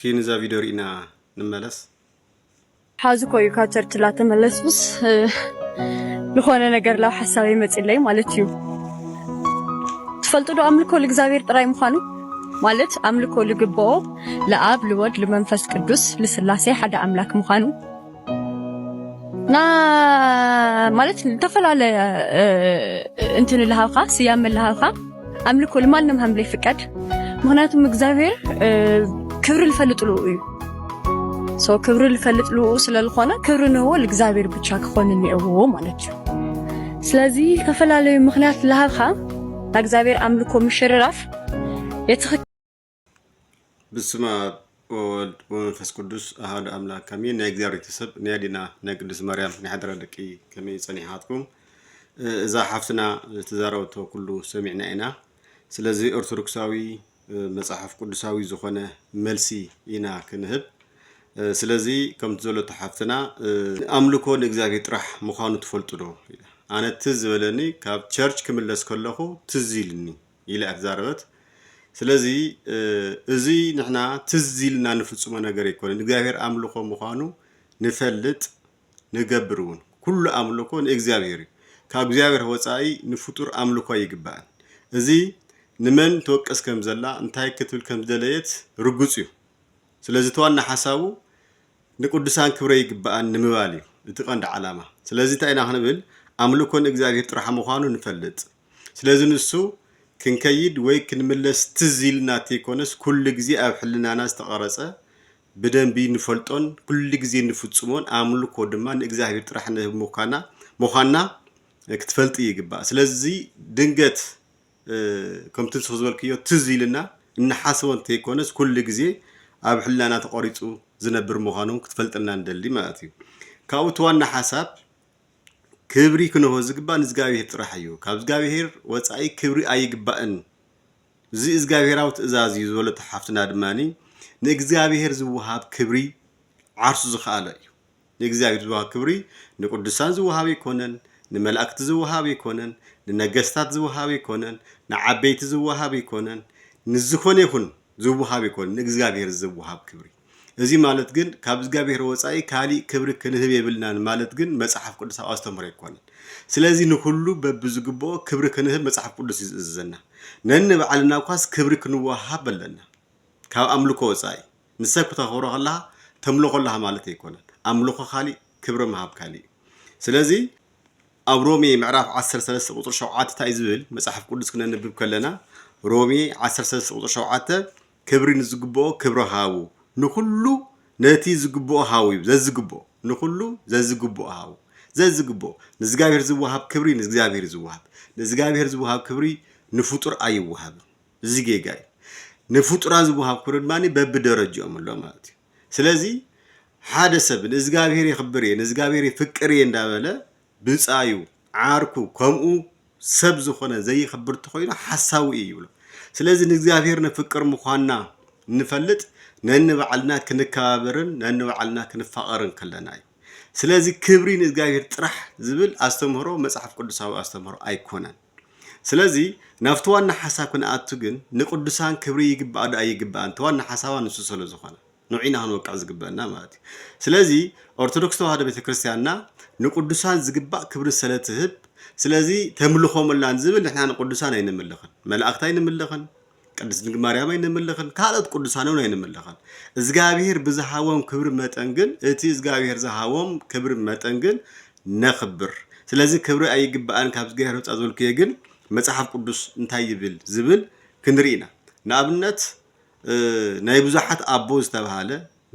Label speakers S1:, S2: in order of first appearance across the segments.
S1: في نزا فيديو رينا نملس
S2: حازو كوي كاتر تلاتة ملس بس لخوانا نقر لا حسابي متسلي مالتيو تفلتو دو أملكو لغزاوير تراي مخانو مالت أملكو لغبو لأب لود لمنفس قدس لسلاسي حدا أملاك مخانو مالت تفل على انتن الهاوخا سيام الهاوخا أملكو لمالنم هم لي فكاد مخناتو مغزاوير كبر الفلطلو ايو سو كبر الفلطلو سلالخونه كبر نو لغزاوير بچا كخون نيو مالتيو سلازي تفلالي مخنات لهاوخا لغزاوير أملكو مشرراف يتخ
S1: بسما ومنفس قدس أهاد أملاك كمي نيجزار يتسب نيادينا نقدس مريم نحضر لكي كمي صنيحاتكم إذا حفتنا تزاروتو كله سمعنا إنا سلازي أرثوذكساوي مصحف قدساوي زخونه ملسي إنا كنهب سلازي كم تزولو تحفتنا أملكو نقزاقي طرح مخانو تفلتو دو أنا تزولني كاب تشرش كملس كلهو تزيلني إلى أفزاربت سلازي ازي نحنا تزيلنا نفصمو ነገር ይኮን እግዚአብሔር አምልኮ መሆኑ ንፈልጥ ንገብሩን ኩሉ አምልኮ ንእግዚአብሔር ከእግዚአብሔር ወጻኢ ንፍጡር አምልኮ ይግባል እዚ ንመን ተወቀስ ከም ዘላ እንታይ ክትብል ከም ዘለየት ርጉጽ እዩ ስለዚህ ተዋና ሐሳቡ ንቅዱሳን ክብረ ይግባል ንምባል እዩ እቲ ቀንዲ ዓላማ ስለዚህ ታይና ክንብል አምልኮ ንእግዚአብሔር ጥራሕ መሆኑ ንፈልጥ ስለዚህ ንሱ كنكيد وي كنملس تزيلنا تيكونس كل غزي اب حلنانا استقرصه بدن بي نفلطون كل غزي نفصمون املكو دما نغزاهير طرحنا مخانا كتفلط يغبا سلازي دنگت كمتل سوزولكيو تزيلنا نحاسون تيكونس كل غزي اب حلنانا تقريصو زنبر مخانو كتفلطنا ندلي ماتيو كاوتوانا حساب كبري كنو زغبان زغاوير طرحيو كاب زغاوير وصاي كبري ايغبان زي زغاويراوت ازازي زولت حفتنا دماني نغزاوير زوهاب كبري عرس زخاله نغزاوير زوهاب كبري نقدسان زوهاب يكونن نملائكت زوهاب يكونن ننغستات زوهاب يكونن نعبيت زوهاب يكونن نزخون يكون زوهاب يكونن نغزاوير زوهاب كبري እዚ ማለት ግን ካብ ዝጋብሔር ወጻኢ ካሊ ክብር ክንህብ ይብልናን ማለት ግን መጽሐፍ ቅዱስ አስተምሮ ይኮን ስለዚህ ንሁሉ በብዝግቦ ክብር ክንህብ መጽሐፍ ቅዱስ ይዝዘና ነን በዓልና ኳስ ክብር ክንዋሃብ በለና ካብ አምልኮ ወጻኢ ንሰብኩ ተኸብሮኸላ ተምልኾላ ማለት ይኮን አምልኮ ካሊ ክብር መሃብ ካሊ ስለዚህ ኣብ ሮሜ ምዕራፍ 13 ቁጥር 7 ታይ ዝብል መጽሐፍ ቅዱስ ክነንብብ ከለና ሮሜ 13 ቁጥር 7 ክብርን ዝግቦ ክብር ሃቡ ንሁሉ ነቲ ዝግቦ ሃዊ ዘዝግቦ ንሁሉ ዘዝግቦ ሃው ዘዝግቦ ንዝጋብሔር ዝወሃብ ክብሪ ንዝጋብሔር ዝወሃብ ንዝጋብሔር ዝወሃብ ክብሪ ንፍጡር አይወሃብ እዚ ጌጋይ ንፍጡራ ዝወሃብ ክብሪ ማኒ በብደረጃኦም ኣሎ ማለት እዩ ስለዚህ ሓደ ሰብ ንዝጋብሔር ይኽብር ንዝጋብሔር ይፍቅር እንዳበለ ብጻዩ ዓርኩ ከምኡ ሰብ ዝኾነ ዘይኽብር ተኾይኑ ሐሳቡ እዩ ብሎ ስለዚህ ንዝጋብሔር ንፍቅር ምዃንና ንፈልጥ ነን በዓልና ክንከባበርን ነን በዓልና ክንፋቀርን ከለናይ ስለዚህ ክብሪን እግዚአብሔር ጥራሕ ዝብል አስተምሮ መጽሐፍ ቅዱሳዊ አስተምሮ አይኮነን ስለዚህ ናፍተዋና ሐሳብ ከነአቱ ግን ንቅዱሳን ክብሪ ይግባእ አይግባእን ተዋና ሐሳባን ንሱ ስለ ዝኾነ ንዒና ክንወቃዕ ዝግበአና ማለት እዩ ስለዚህ ኦርቶዶክስ ተዋህዶ ቤተክርስቲያንና ንቅዱሳን ዝግባእ ክብሪ ስለትህብ ስለዚህ ተምልኾምላን ዝብል ንሕና ንቅዱሳን አይንምልኽን መላእክት አይንምልኽን ቅዱስ ድንግል ማርያም አይንምልኽን ካልኦት ቅዱሳን አይንምልኽን እግዚአብሔር ብዝሃቦም ክብር መጠን ግን እቲ እግዚአብሔር ዝሃቦም ክብር መጠን ግን ነኽብር ስለዚህ ክብሪ አይግባአን ካብ እግዚአብሔር ወጻ ዘልከየ ግን መጽሐፍ ቅዱስ እንታይ ይብል ዝብል ክንሪና ንኣብነት ናይ ብዙሓት አቦ ዝተባሃለ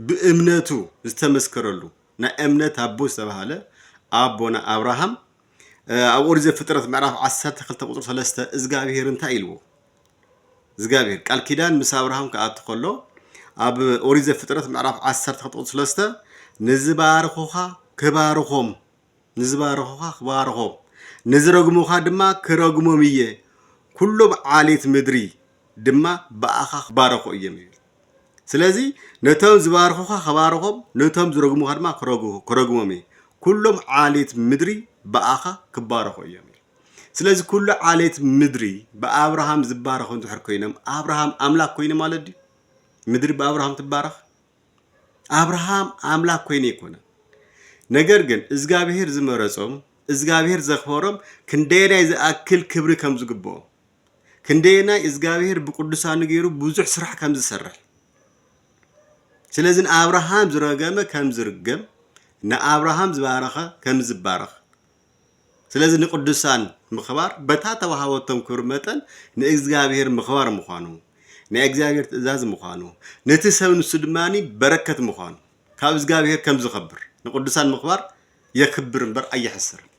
S1: ብእምነቱ ዝተመስከረሉ ናይ እምነት አቦ ዝተባሃለ አቦና አብርሃም ኣብ ኦሪት ዘፍጥረት ምዕራፍ 12 ቁጥር 3 እግዚአብሔር እንታይ ኢልዎ ዝጋብሔር ቃል ኪዳን ምስ አብርሃም ከአት ከሎ ኣብ ኦሪት ዘፍጥረት ምዕራፍ 10 ቁጥር 3 ንዝባርኹኻ ክባርኾም ንዝባርኹኻ ክባርኾም ንዝረግሙኻ ድማ ክረግሞም እየ ኩሎም ዓሌት ምድሪ ድማ በአኻ ክባርኹ እዮም ይብል ስለዚህ ነቶም ዝባርኹኻ ክባርኾም ነቶም ዝረግሙኻ ድማ ክረግሞም እየ ኩሎም ዓሌት ምድሪ በአኻ ክባርኹ እዮም ስለዚህ ኩሉ ዓሌት ምድሪ በአብርሃም ዝባረኹ እንድሕር ኮይኖም አብርሃም አምላክ ኮይኑ ማለት ዲ ምድሪ በአብርሃም ትባረኽ አብርሃም አምላክ ኮይኑ ይኮነ ነገር ግን እግዚአብሔር ዝመረጾም እግዚአብሔር ዘኽበሮም ክንደየናይ ዝኣክል ክብሪ ከም ዝግብኦ ክንደየናይ እግዚአብሔር ብቅዱሳኑ ገይሩ ብዙሕ ስራሕ ከም ዝሰርሕ ስለዚህ አብርሃም ዝረገመ ከም ዝርገም ንአብርሃም ዝባረኸ ከም ዝባረኽ ስለዚህ ንቅዱሳን ምኽባር በታ ተዋሃወቶም ክብሪ መጠን ንእግዚአብሔር ምኽባር ምዃኑ ንእግዚአብሔር ትእዛዝ ምዃኑ ነቲ ሰብ ንሱ ድማኒ በረከት ምዃኑ ካብ እግዚአብሔር ከም ዝኸብር ንቅዱሳን ምኽባር የክብር እምበር ኣይሕስርን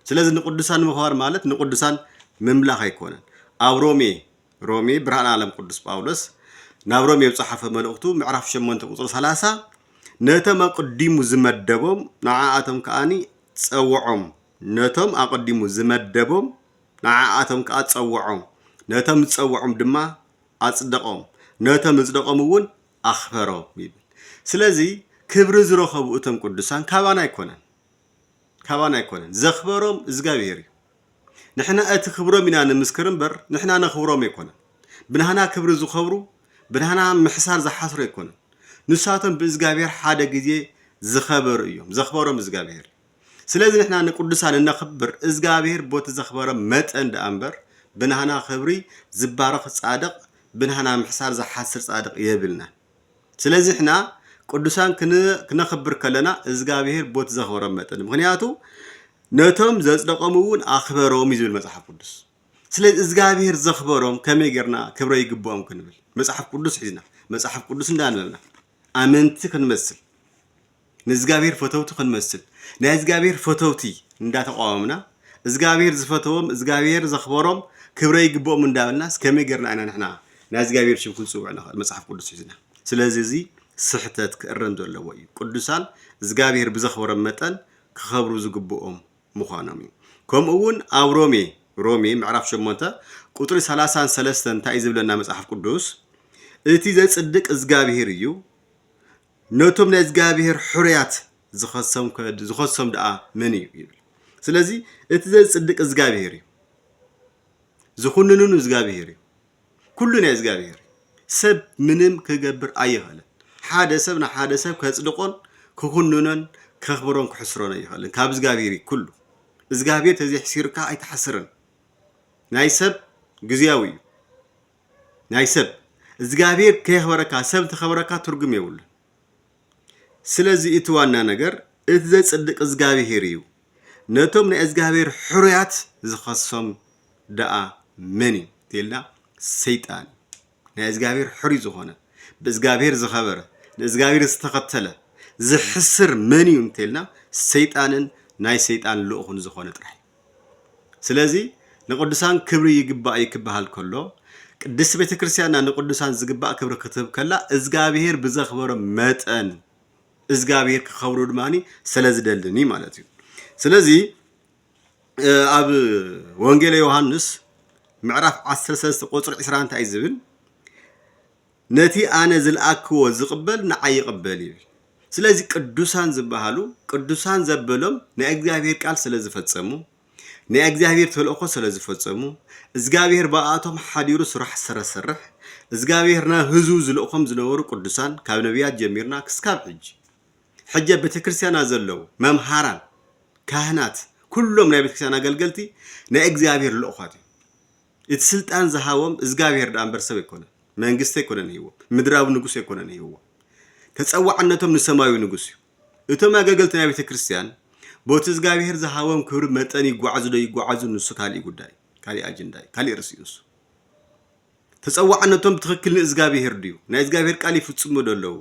S1: ስለዚህ ንቅዱሳን ምኽባር ማለት ንቅዱሳን ምምላኽ ኣይኮነን ኣብ ሮሜ ብርሃን ዓለም ቅዱስ ጳውሎስ ናብ ሮሜ የጻፈ መልእክቱ ምዕራፍ 8 ቁጥር 30 ነቶም አቀዲሙ ዝመደቦም ንዓኣቶም ከኣኒ ጸውዖም ነቶም አቀዲሙ ዝመደቦም ንዓኣቶም ከኣ ጸውዖም ነቶም ጸውዖም ድማ አጽደቆም ነቶም ዝደቆም እውን ኣኽበሮም ይብል ስለዚህ ክብሪ ዝረኸቡ እቶም ቅዱሳን ካባና ኣይኮነን ዘኽበሮም እግዚአብሔር እዩ ንሕና እቲ ክብሮም ኢና ንምስክር እምበር ንሕና ነኽብሮም ኣይኮነን ብናህና ክብሪ ዝኸብሩ ብናህና ምሕሳር ዝሓስሩ ኣይኮነን ንሳቶም ብእግዚአብሔር ሓደ ግዜ ዝኸበሩ እዮም ዘኽበሮም እግዚአብሔር ስለዚህ ንሕና ንቅዱሳን ነኽብር እግዚአብሔር ቦት ዘኽበሮም መጠን ደኣ እምበር ብናህና ክብሪ ዝባረኽ ጻድቕ ብናህና ምሕሳር ዝሓስር ጻድቕ የብልና ስለዚህ ንሕና ቅዱሳን ክነኽብር ከለና እግዚአብሔር ቦት ዘኽበሮም መጠን ምክንያቱ ነቶም ዘጽደቆም እውን ኣኽበሮም ይብል መጽሓፍ ቅዱስ ስለዚህ እግዚአብሔር ዘኽበሮም ከመይ ጌርና ክብረ ይግብኦም ክንብል መጽሐፍ ቅዱስ ሒዝና መጽሐፍ ቅዱስ እንዳንበብና አመንቲ ክንመስል ንእግዚአብሔር ፈተውቲ ክንመስል ናይ እግዚአብሔር ፈተውቲ እንዳተቃወምና እግዚአብሔር ዝፈተዎም እግዚአብሔር ዘኽበሮም ክብረ ይግብኦም እንዳበልና ከመይ ጌርና ኢና ንሕና ናይ እግዚአብሔር ሽም ክንጽውዕ ንኽእል መጽሐፍ ቅዱስ ሒዝና ስለዚህ እዚ ስሕተት ክእረም ዘለዎ እዩ ቅዱሳን እግዚአብሔር ብዘኽበሮም መጠን ክኸብሩ ዝግብኦም ምዃኖም እዩ ከምኡ እውን ኣብ ሮሜ ምዕራፍ 8 ቁጥሪ 33 እንታይ ዝብለና መጽሐፍ ቅዱስ እቲ ዘጽድቅ እግዚአብሔር እዩ ነቶም ናይ እግዚአብሔር ሕርያት ዝኸሶም ደኣ ምን እዩ ይብል ስለዚህ እቲ ዘጽድቅ እግዚአብሔር እዩ ዝኹንኑን እግዚአብሔር እዩ ኩሉ ናይ እግዚአብሔር ሰብ ምንም ክገብር ኣይኽእልን ሓደ ሰብ ንሓደ ሰብ ከጽድቆን ክኹንኖን ከኽብሮን ክሕስሮን ኣይኽእልን ካብ እግዚአብሔር ኩሉ እግዚአብሔር ተዘይሕሲርካ ኣይተሓስርን ናይ ሰብ ግዝያዊ እዩ ናይ ሰብ እግዚአብሔር ከይኽበረካ ሰብ ተኸበረካ ትርጉም የብሉን ስለዚህ እቲ ዋና ነገር እቲ ዘጽድቅ እግዚአብሔር እዩ ነቶም ናይ እግዚአብሔር ሕርያት ዝኸሶም ደኣ መን እዩ ትልና ሰይጣን ናይ እግዚአብሔር ሕሪ ዝኾነ ብእግዚአብሔር ዝኸበረ ንእግዚአብሔር ዝተኸተለ ዝሕስር መን እዩ ትልና ሰይጣንን ናይ ሰይጣን ልኡኹን ዝኾነ ጥራሕ ስለዚህ ንቅዱሳን ክብሪ ይግባእ ይክበሃል ከሎ ቅድስት ቤተክርስቲያንና ንቅዱሳን ዝግባእ ክብሪ ክትህብ ከላ እግዚአብሔር ብዘኽበሮ መጠን እግዚአብሔር ክኸብሩ ድማኒ ስለዝደልኒ ማለት እዩ ስለዚህ ኣብ ወንጌል ዮሐንስ ምዕራፍ 13 ቁጥሪ 20 እንታይ ዝብል ነቲ ኣነ ዝልኣክዎ ዝቕበል ንዓይ ይቕበል ይብል ስለዚህ ቅዱሳን ዝበሃሉ ቅዱሳን ዘበሎም ናይ እግዚአብሔር ቃል ስለዝፈጸሙ ናይ እግዚአብሔር ተልእኮ ስለዝፈጸሙ እግዚአብሔር በኣቶም ሓዲሩ ስራሕ ሰረሰርሕ እግዚአብሔርና ህዝቡ ዝልእኾም ዝነበሩ ቅዱሳን ካብ ነቢያት ጀሚርና ክስካብ ሕጂ ቤተክርስቲያና ዘለው መምሃራን ካህናት ኩሎም ናይ ቤተክርስቲያን አገልገልቲ ናይ እግዚአብሔር ልእኾት እቲ ስልጣን ዝሃቦም እግዚአብሔር ደኣ እምበር ሰብ ኣይኮነን መንግስት ኣይኮነን ይዎ ምድራዊ ንጉስ ኣይኮነን ይዎ ተጸዋዕነቶም ንሰማያዊ ንጉስ እዩ እቶም አገልገልቲ ናይ ቤተክርስቲያን ቦት እግዚአብሔር ዝሃቦም ክብሪ መጠን ይጓዓዙ ንሱ ካሊ ጉዳይ ካሊ አጀንዳ ካሊ ርዕስ እዩ ተጸዋዕነቶም ብትክክል ንእግዚአብሔር ድዩ ናይ እግዚአብሔር ቃል ይፍጽሙ ደለው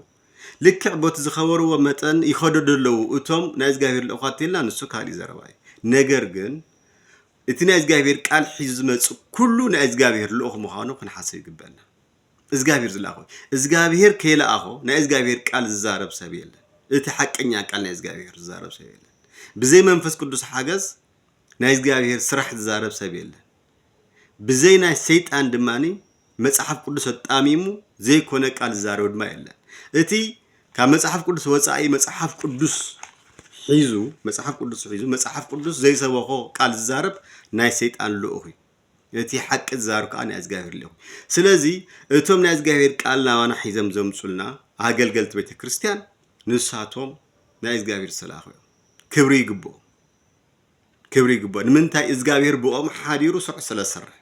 S1: ልክዕ ቦት ዝኸበርዎ መጠን ይኸዱ ደለው እቶም ናይ እግዚአብሔር ልእኾት ኢልና ንሱ ካሊ ዘረባይ ነገር ግን እቲ ናይ እግዚአብሔር ቃል ሒዙ ዝመጽእ ኩሉ ናይ እግዚአብሔር ልእኹ ምዃኑ ክንሓስብ ይግበአና እግዚአብሔር ዝላኾ እግዚአብሔር ከይላኣኾ ናይ እግዚአብሔር ቃል ዝዛረብ ሰብ የለን እቲ ሓቀኛ ቃል ናይ እግዚአብሔር ዝዛረብ ሰብ የለን ብዘይ መንፈስ ቅዱስ ሓገዝ ናይ እግዚአብሔር ስራሕ ዝዛረብ ሰብ የለን ብዘይ ናይ ሰይጣን ድማኒ መጽሐፍ ቅዱስ ተጣሚሙ ዘይኮነ ቃል ዝዛረብ ድማ የለን እቲ ካብ መጽሐፍ ቅዱስ ወጻኢ መጽሐፍ ቅዱስ ሒዙ መጽሐፍ ቅዱስ ዘይሰበኾ ቃል ዝዛረብ ናይ ሰይጣን ልእኹ እቲ ሓቂ ዝዛረብ ከዓ ናይ እግዚአብሔር ልእኹ ስለዚህ እቶም ናይ እግዚአብሔር ቃል ናባና ሒዘም ዘምጹልና አገልገልቲ ቤተክርስቲያን ንሳቶም ናይ እግዚአብሔር ሰላኸዮ ክብሪ ይግብኦ ንምንታይ እግዚአብሔር ብኦም ሓዲሩ ስርዕ ስለሰርሕ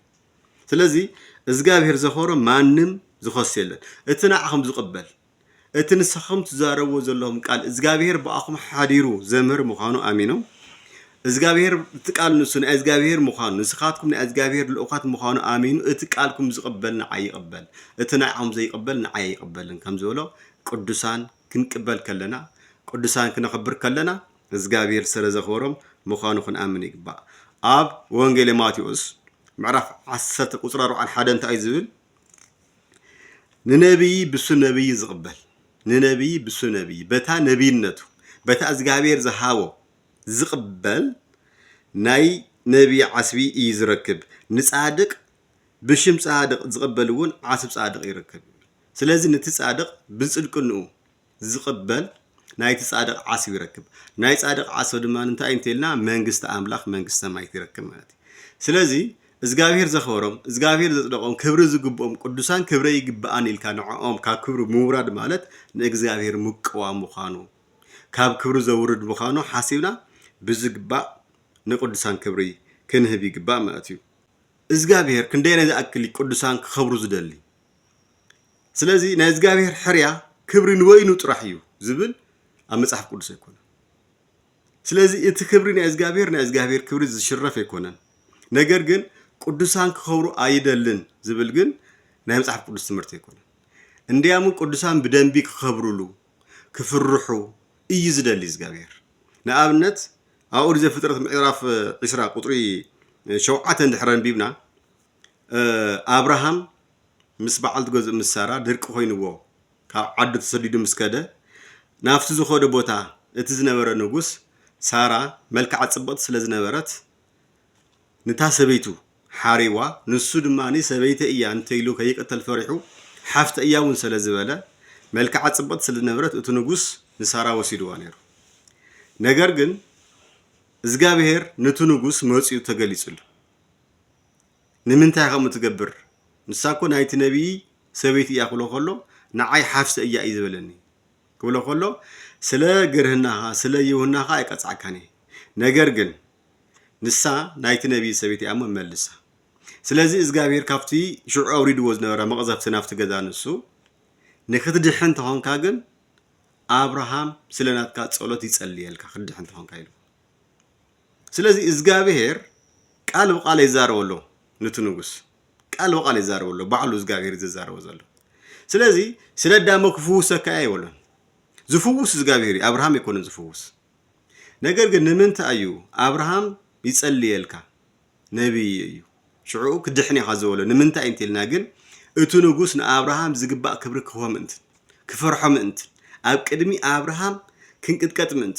S1: ስለዚ እግዚአብሔር ዘኸሮ ማንም ዝኸስ የለን እቲ ንዓኹም ዝቕበል እቲ ንስኹም ትዛረብዎ ዘለኹም ቃል እግዚአብሔር ብኣኹም ሓዲሩ ዘምህር ምዃኑ ኣሚኖም እግዚአብሔር እቲ ቃል ንሱ ናይ እግዚአብሔር ምዃኑ ንስኻትኩም ናይ እግዚአብሔር ልኡኻት ምዃኑ ኣሚኑ እቲ ቃልኩም ዝቕበል ንዓይ ይቕበል እቲ ንዓኹም ዘይቕበል ንዓይ ይቕበልን ከም ዝበሎ ቅዱሳን ክንቅበል ከለና ቅዱሳን ክነኽብር ከለና እግዚአብሔር ስለ ዘኽበሮም ምዃኑ ክንኣምን ይግባእ ኣብ ወንጌል ማቴዎስ ምዕራፍ 10 ቁጽር 41 እንታይ ዝብል ንነቢይ ብሱ ነቢይ ዝቕበል ንነቢይ ብሱ ነቢይ በታ ነቢይነቱ በታ እግዚአብሔር ዝሃቦ ዝቕበል ናይ ነቢይ ዓስቢ እዩ ዝረክብ ንጻድቕ ብሽም ጻድቕ ዝቕበል እውን ዓስብ ጻድቕ ይረክብ ስለዚ ነቲ ጻድቕ ብጽድቅንኡ ዝቕበል ናይቲ ጻድቕ ዓስብ ይረክብ ናይ ጻድቕ ዓስብ ድማ እንታይ እንተልና መንግስቲ ኣምላኽ መንግስቲ ሰማይ ይረክብ ማለት ስለዚ እግዚአብሔር ዘኽበሮም እግዚአብሔር ዘጽደቆም ክብሪ ዝግብኦም ቅዱሳን ክብሪ ይግብአን ኢልካ ንዓኦም ካብ ክብሪ ምውራድ ማለት ንእግዚአብሔር ምቅዋም ምዃኑ ካብ ክብሪ ዘውርድ ምዃኑ ሓሲብና ብዝግባእ ንቅዱሳን ክብሪ ክንህብ ይግባእ ማለት እዩ እግዚአብሔር ክንደይ ዝኣክል ቅዱሳን ክኸብሩ ዝደሊ ስለዚ ናይ እግዚአብሔር ሕርያ ክብሪ ንወይኑ ጥራሕ እዩ ዝብል ኣብ መጽሓፍ ቅዱስ ኣይኮነን ስለዚ እቲ ክብሪ ናይ እግዚአብሔር ክብሪ ዝሽረፍ ኣይኮነን ነገር ግን ቅዱሳን ክኸብሩ ኣይደልን ዝብል ግን ናይ መጽሓፍ ቅዱስ ትምህርቲ ኣይኮነን እንዲያሙ ቅዱሳን ብደንቢ ክኸብሩሉ ክፍርሑ እዩ ዝደሊ እግዚአብሔር ንኣብነት ኣብ ኦሪት ዘፍጥረት ምዕራፍ 20 ቁጥሪ 7 ድሕረን ቢብና አብርሃም ምስ በዓልቲ ገዝኡ ምስ ሳራ ድርቂ ኮይንዎ ካብ ዓዱ ተሰዲዱ ምስ ከደ ናፍቲ ዝኸደ ቦታ እቲ ዝነበረ ንጉስ ሳራ መልክዓ ጽብቕቲ ስለ ዝነበረት ንታ ሰበይቱ ሓሪዋ ንሱ ድማኒ ሰበይቲ እያ እንተይሉ ከይቀተል ፈሪሑ ሓፍተ እያ እውን ስለ ዝበለ መልክዓ ጽብቕቲ ስለ ዝነበረት እቲ ንጉስ ንሳራ ወሲድዋ ነይሩ ነገር ግን እግዚአብሔር ነቱ ንጉስ መጽኡ ተገሊጹሉ ንምንታይ ከም ትገብር ንሳኮ ናይቲ ነቢይ ሰበይቲ እያ ክብሎ ከሎ ንዓይ ሓፍተ እያ እዩ ዝበለኒ ክብሎ ከሎ ስለ ግርህናኻ ስለ ይሁናኻ ኣይቀጽዓካኒ ነገር ግን ንሳ ናይቲ ነቢይ ሰበይቲ እያ መልሳ ስለዚ እግዚአብሔር ካብቲ ሽዑ አውሪድዎ ዝነበረ መቕዘፍቲ ናፍቲ ገዛ ንሱ ንክትድሕን ተኾንካ ግን አብርሃም ስለናትካ ጸሎት ይጸልየልካ ክትድሕን ተኾንካ ኢሉ ስለዚ እግዚአብሔር ቃል በቃል ይዛረበሎ ነቱ ንጉስ ቃል በቃል ይዛረበሎ ባዕሉ እግዚአብሔር ይዛረበ ዘሎ ስለዚ ስለ ዳሞ ክፍውሰካ ይወለን ዝፍውስ እግዚአብሔር አብርሃም ይኮን ዝፍውስ ነገር ግን ንምንታይ እዩ አብርሃም ይጸልየልካ ነቢይ እዩ ሽዑ ክድሕን ይኻዘወሎ ንምንታይ እንተልና ግን እቱ ንጉስ ንአብርሃም ዝግባእ ክብሪ ክህቦም እንት ክፈርሖም እንት ኣብ ቅድሚ አብርሃም ክንቅጥቀጥ ምንት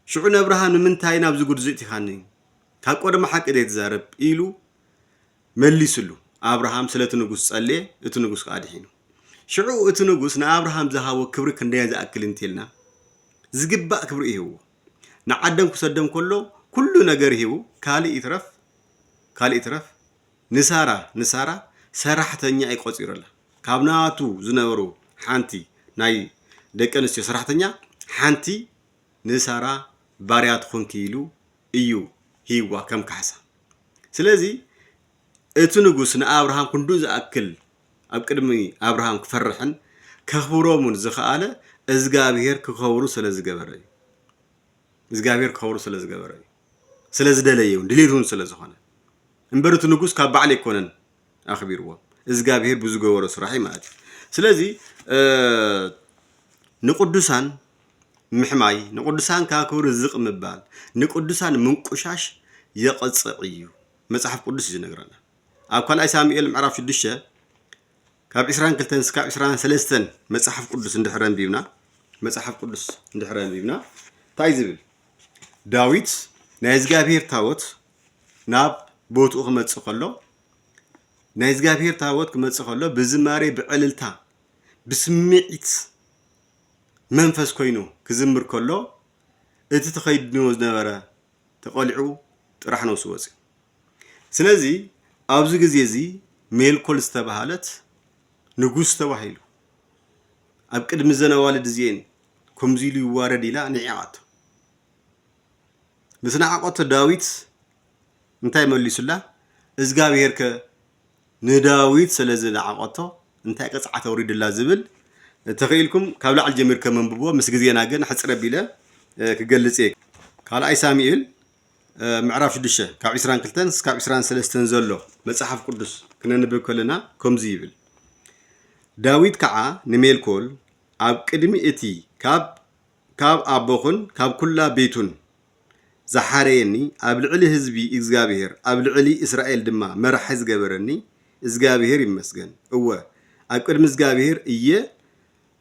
S1: ሽዑ አብርሃም ንምንታይ ናብ ዝጉድዝት ይኻኒ ካብ ቆደማ ሓቂ ደይ ተዛረብ ኢሉ መሊስሉ አብርሃም ስለቲ ንጉስ ጸልየ እቲ ንጉስ ካድሒኑ ሽዑ እቲ ንጉስ ንአብርሃም ዝሃቦ ክብሪ ክንደይ ዝኣክል እንተልና ዝግባእ ክብሪ ይህዎ ንዓደም ክሰደም ከሎ ኩሉ ነገር ይህቡ ካልእ ይትረፍ ንሳራ ሰራሕተኛ ይቆጽረላ ካብ ናቱ ዝነበሩ ሓንቲ ናይ ደቂ ኣንስትዮ ሰራሕተኛ ሓንቲ ንሳራ ባርያት ኮንኪ ኢሉ እዩ ሂዋ ከም ካሕሳ ስለዚ እቲ ንጉስ ንአብርሃም ክንዱ ዝኣክል ኣብ ቅድሚ አብርሃም ክፈርሕን ከኽብሮምን ዝኸኣለ እግዚአብሔር ክኸብሩ ስለ ዝገበረ ስለ ዝደለየ ድሌቱን ስለ ዝኾነ እምበርቱ ንጉስ ካብ ባዕል ይኮነን ኣኽቢርዎ እግዚአብሔር ብዝገበሮ ስራሕ ማለት ስለዚ ንቅዱሳን ምሕማይ ንቅዱሳን ካብ ክብሪ ዝቕ ምባል ንቅዱሳን ምንቁሻሽ የቐጽዕ እዩ መጽሓፍ ቅዱስ ይነግረና ኣብ ካልኣይ ሳሙኤል ምዕራፍ 6 ካብ 22 እስካብ 23 መጽሓፍ ቅዱስ እንድሕረን ቢብና እንታይ ዝብል ዳዊት ናይ እግዚአብሔር ታቦት ናብ ቦትኡ ክመጽእ ከሎ ናይ እግዚአብሔር ታቦት ክመጽእ ከሎ ብዝማሬ ብዕልልታ ብስምዒት መንፈስ ኮይኑ ክዝምር ከሎ እቲ ተኸይድንዎ ዝነበረ ተቆሊዑ ጥራሕ ነው ዝወጽእ ስለዚ ኣብዚ ግዜ እዚ ሜልኮል ዝተባሃለት ንጉስ ተባሂሉ أبقد مزنا والد زين كمزيلي وارد إلى نعيات بس نعقد داويت انتي مولي سلا إزقابي هيرك نداويت سلازل عقدته انتي قصعة وريد الله زبل تخيلكم كابلا على الجمير كمان ببوا مسجزينا جن حسر بيلا كجلس إيه قال أي ساميل معرفش دشة كاب عسران كلتن كاب عسران سلستن زلوا مصحف قدس كنا نبي كلنا كم زيبل داويد كعا نميل كول أب قدمي إتي كاب أبوخن كاب كلا بيتون زحاريني أب العلي هزبي إزجابير أب العلي إسرائيل دما مرح إزجابرني إزجابير يمسجن هو أب قدم إزجابير إيه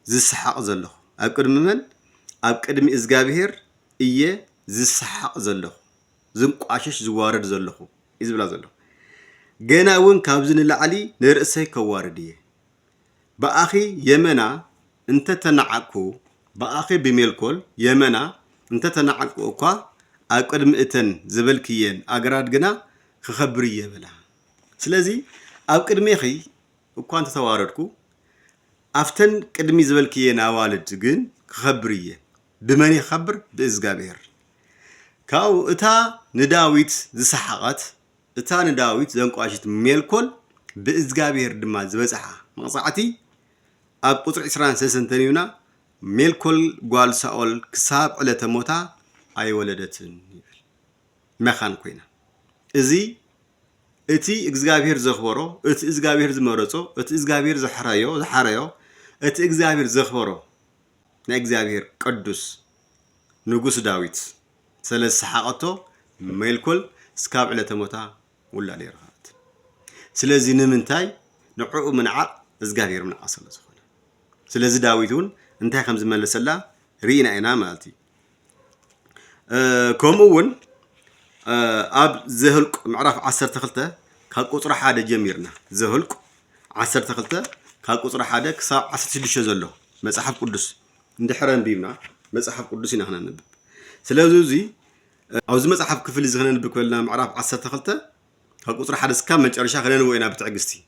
S1: زسحق زلخ أب قدم من أب قدم إزجابير إيه زسحق زلخ زنق عشش زوارد زلخو إزبلا زلخ جينا وين كابزن العلي نرأسه كواردية بأخي يمنا أنت تنعكو بأخي بميلكول يمنا أنت تنعكو أكوا أقدم إتن زبلكيين أجراد جنا خبرية بلا سلازي أقدم يخي أكوا أنت تواردكو أفتن قدمي زبلكيين أوالد جن خبرية بمن يخبر بإزجابير كاو إتا نداويت زسحقات إتا نداويت زنقو عشت ميلكول بإزجابير دما زبزحها مقصعتي أب قطر عسران سنتنيونا ميلكول قال سأول كساب على تموتا أي ولدتن مخان كوينا إزي إتي إزجابير زخبرو إتي إزجابير زمرتو إتي إزجابير زحرايو إتي إزجابير زخبرو نإزجابير قدس نقص داويت سلس حقته ميلكول سكاب على تموتا ولا لي رهات سلازي نمنتاي نعو من عق إزجابير من أصل زخونه سلازي داويتون انتهى خمس من لسلا رينا إنا مالتي كومون أب زهلق معرف عصر تخلته كقطر حادة جميرنا زهلق عصر تخلته كقطر حادة كساب عصر تلش زلوا مصحف قدس ندحرن بيمنا مصحف قدسنا هنا نبب سلازوزي أوز مصحف كفل زغنا نبب كلنا معرف عصر تخلته كقطر حادة كم من أرشا خلينا وينا بتعجستي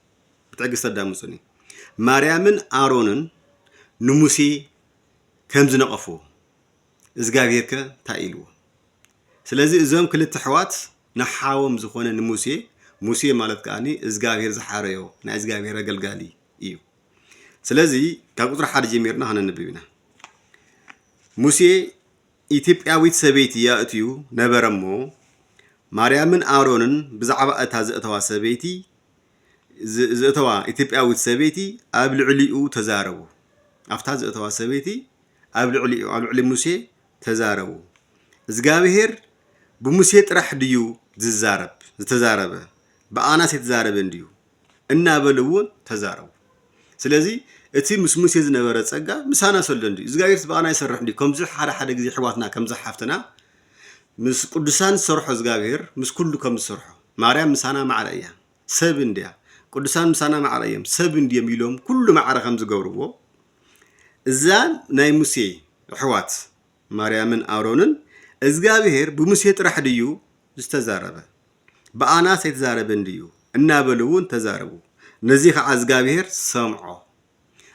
S1: داموسني مريم آرونن نموسي كم زنقفو إزجابيرك تايلو سلازي إزام كل التحوات نحاوم زخونة موسي مالت كاني إزجابير زحاريو نا إزجابير رجل قالي إيو سلازي كقطر حد جميرنا هنا نبينا موسي إثيوبياويت سبيتي يا أتيو نبرمو مريم آرونن بزعبة أتوا سبيتي زأتوا إثيوبياويت سبيتي قبل عليو تزاربو أفتاز أتوا سبيتي قبل علي موسى تزاربو إزجابير بموسى راح ديو تزارب بأنا سيتزارب ديو إننا بلون تزاربو سلازي أتي موسى زنبرة سجى مسانا سولندي إزجابير بأنا يسرح دي كم زح حدا جزي حواتنا كم زح حفتنا مس قدسان سرح إزجابير مس كله كم سرحه مريم مسانا مع رأيها سبنديا قدسان مسانا مع رأيهم سبنديا ميلهم كله مع رقم زجوربو إزان ناي موسى حوات مريم من آرونن إزجابير بموسى راح ديو استزاربه بأنا سيتزارب ديو إننا بلون تزاربو نزيخ إزجابير سمعه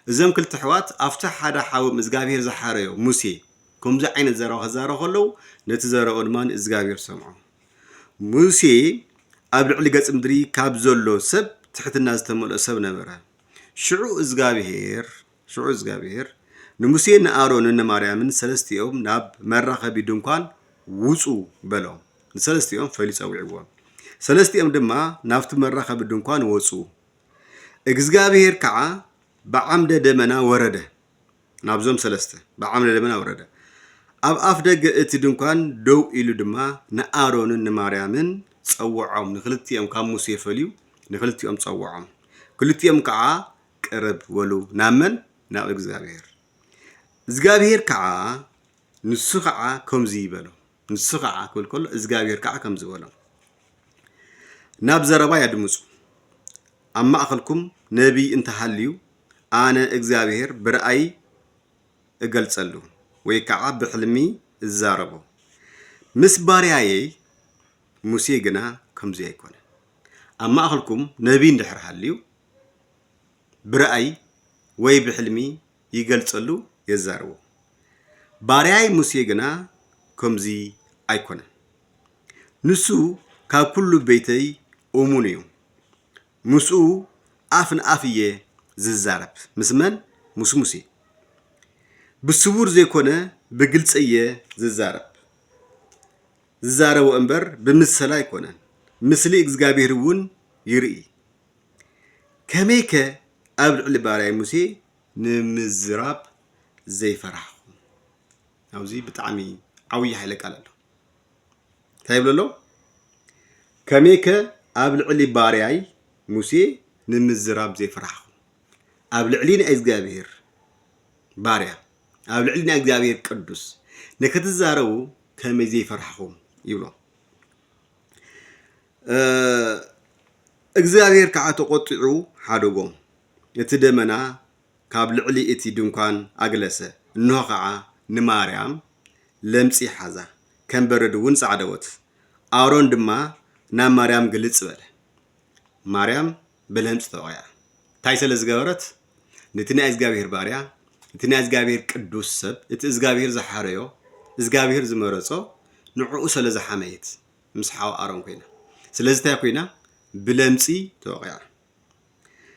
S1: إزام كل تحوات أفتح حدا حاول إزجابير زحاريو موسى كم زعين زارو خلو نتزارو أدمان إزجابير سمعه موسى قبل على جزء مدري كابزولو سب تحت الناس تمول سب نبره شعو إزجابير نموسى نآرون إن مريم سلست يوم ناب مرة خبي دمكان وصو بلو سلست يوم فليس أو عوام سلست يوم دما نافت مرة خبي دمكان وصو إزجابير كعا بعمد دمنا ورده نابزوم سلسته بعمد دمنا ورده أب أفدق اتدمكان دو إلو دما نآرون إن مريم تصوعهم نخلت يوم كان موسى فليو نخلت يوم تصوعهم كلت يوم كعا قرب ولو نامن ناو إزجابير إزجابير كعا نسخع كم زيبلو نسخع كل إزجابير كعا كم زيبلو ناب زربا يدمسو أما أخلكم نبي انت حليو أنا إزجابير برأي اقلتسلو ويكعا بحلمي الزاربو مسبارياي موسى جنا كم زي يكون أما أخلكم نبي ندحر حليو برأي وي بحلمي يقلصلو يزارو بارياي موسى جنا كمزي أيكونه نسو ككل بيتي أمونيو مسو أفن أفيه ززارب مسمن موسى بالسور زي كونه بقلص أيه ززارب أمبر بمثلا يكونه مثلي إكزجابير ون يرئي كميك قبل بارياي موسى نمزراب زي فرح أوزي بتعمي عوي حيلك على له تايب له كميك قبل علي بارياي موسى نمزراب زي فرح قبل علينا إزجابير باريا قبل علينا إزجابير قدوس نكت الزارو كم زي فرحهم يقولوا إزجابير كعاتو قطعو حادوغم يتدمنا قبل علي إتي دونكان أجلسه نوقع نماريام لمسي حزا كان بردون سعدوت أورون دما نام مريم قلت سبل مريم بلهمس توقع تايسل إزجابرت نتنا إزجابير باريا نتنا إزجابير قدوس سب إزجابير زحاريو إزجابير زمرصو نعوس لزحميت مسحاو أرون كينا سلازتا كينا بلمسي توقع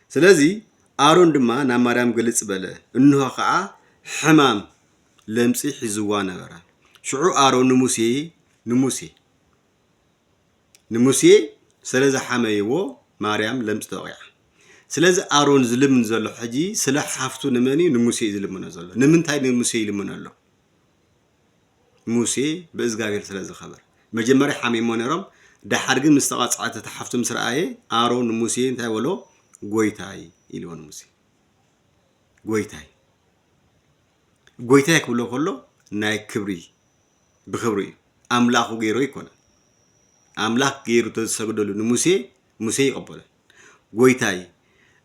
S1: سلازي أرون دما نام مريم قلت سبل إنه قاع حمام لمسي حزوانا برا شعو أرون نموسي سلازا حمايو مريم لمس توقع سلازا أرون زلم نزلو حجي سلا حافتو نماني نموسي زلم نزلو نمنتاي نموسي لمنالو موسي بإزغابير سلازا خبر مجمري حامي مونيرم دا حرقن مستقاط ساعات تحفتو مسرآي أرون نموسي انتاي ولو قويتاي إلوان موسي قويتاي كبلو كله ناي كبري بخبري أملاخو غيرو يكون أملاك غيرو تسجدلو موسى يقبل قويتاي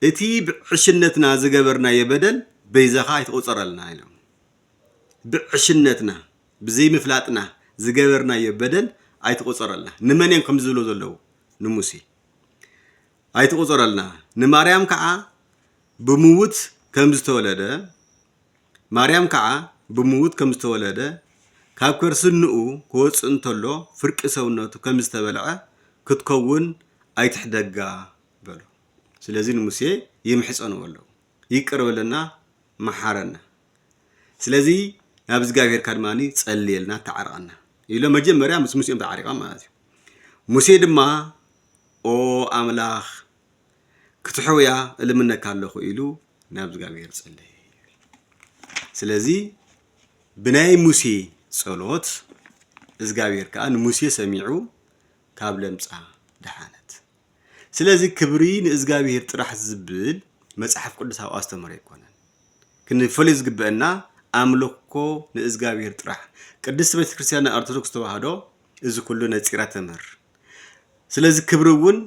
S1: إتي بعشنتنا زجبرنا يبدل بيزخايت أوصرلنا لهم بعشنتنا بزي مفلاتنا زجبرنا يبدل أيت أوصرلنا نمانين كم زلو نموسى أيت أوصرلنا نماريام كعا بموت كم زتولده مريم كعا بموت كم زتولده كاب كرسنو كوص انتلو فرق سونتو كم زتبلعه كتكون أيتحدقا بلو سلازين موسى يمحص أنا ولو يقرب لنا محارنا سلازي نابز غير كرماني تصليلنا تعرقنا يلا مجمريا موسى تعرقا مالتي موسى دما او املاخ كتحويا لمن كالو يلو نابز غير تصلي سلازي بناي موسى صلوت إزغابير كأن موسى سميعو كابل مصا دحانت سلازي كبرين إزغابير طرح زبل مصحف قدس او استمر يكونن كن فليز غبنا املكو نإزغابير طرح قدس بيت كريستيان ارثوذكس توحدو እዚ ኩሉ ነጽራ ተመር ስለዚ ክብሩውን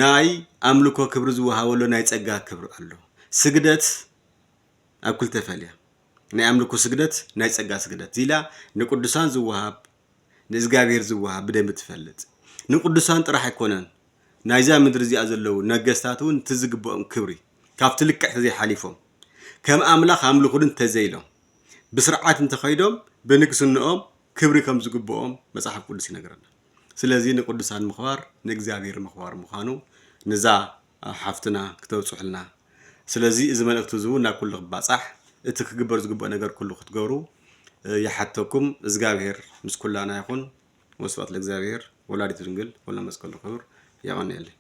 S1: ናይ አምልኮ ክብሩ ዝወሃበሎ ናይ ጸጋ ክብሩ አሎ ስግደት አኩል ተፈልያ ናይ አምልኮ ስግደት ናይ ጸጋ ስግደት ዚላ ንቅዱሳን ዝወሃብ ንእግዚአብሔር ዝወሃብ በደም ትፈልጥ ንቅዱሳን ጥራህ አይኮነን ናይዛ ምድር ዚኣ ዘለው ነገስታቱን ትዝግቦም ክብሪ ካብት ልክዕ ዘይ ሓሊፎም ከም አምላኽ አምልኹን ተዘይሎም ብስርዓት እንተኸይዶም በንግስነኦም ክብሪ ከም ዝግቦኦም መጽሐፍ ቅዱስ ይነግረና ስለዚህ ንቅዱሳን ምኽባር ንእግዚአብሔር ምኽባር ምዃኑ ንዛ ሓፍትና ክተውጽሕልና ስለዚህ እዚ መልእክቱ ዝውና ኩሉ ክባጻሕ እቲ ክግበር ዝግቦ ነገር ኩሉ ክትገብሩ يحتكم إزغابير مسكولانا يكون وصفات لإزغابير ولا دي تنقل ولا مسكول الخبر يغني لي